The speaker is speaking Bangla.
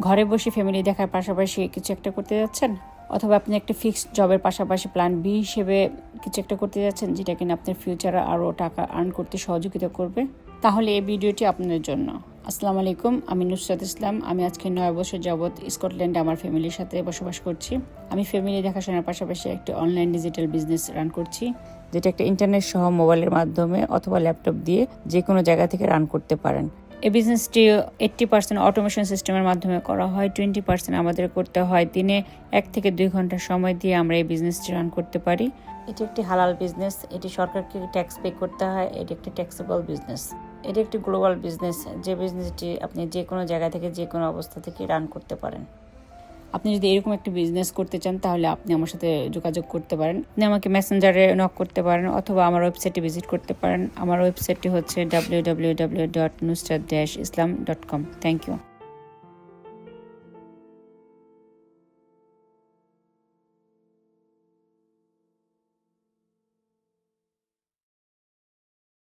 ঘরে বসে ফ্যামিলি দেখার পাশাপাশি কিছু একটা করতে যাচ্ছেন, অথবা আপনি একটা ফিক্সড জবের পাশাপাশি প্ল্যান বি হিসেবে কিছু একটা করতে যাচ্ছেন যেটা কিনা আপনার ফিউচারে আরও টাকা আর্ন করতে সহযোগিতা করবে, তাহলে এই ভিডিওটি আপনাদের জন্য। আসসালামু আলাইকুম, আমি নুসরাত ইসলাম। আমি আজকে 9 বছর যাবৎ স্কটল্যান্ডে আমার ফ্যামিলির সাথে বসবাস করছি। আমি ফ্যামিলি দেখাশোনার পাশাপাশি একটি অনলাইন ডিজিটাল বিজনেস রান করছি, যেটা একটা ইন্টারনেট সহ মোবাইলের মাধ্যমে অথবা ল্যাপটপ দিয়ে যে কোনো জায়গা থেকে রান করতে পারেন। এই বিজনেসটি 80% অটোমেশন সিস্টেমের মাধ্যমে করা হয়, 20% আমাদের করতে হয়। দিনে 1 থেকে 2 ঘন্টা সময় দিয়ে আমরা এই বিজনেসটি রান করতে পারি। এটি একটি হালাল বিজনেস, এটি সরকারকে ট্যাক্স পে করতে হয়, এটি একটি ট্যাক্সেবল বিজনেস। এটি একটি গ্লোবাল বিজনেস, যে বিজনেসটি আপনি যে কোনো জায়গা থেকে যে কোনো অবস্থা থেকে রান করতে পারেন। আপনি যদি এরকম একটা বিজনেস করতে চান তাহলে আপনি আমার সাথে যোগাযোগ করতে পারেন। আপনি আমাকে মেসেঞ্জারে নক করতে পারেন অথবা আমার ওয়েবসাইটে ভিজিট করতে পারেন। আমার ওয়েবসাইটটি হচ্ছে www.nusrat-islam.com। Thank you.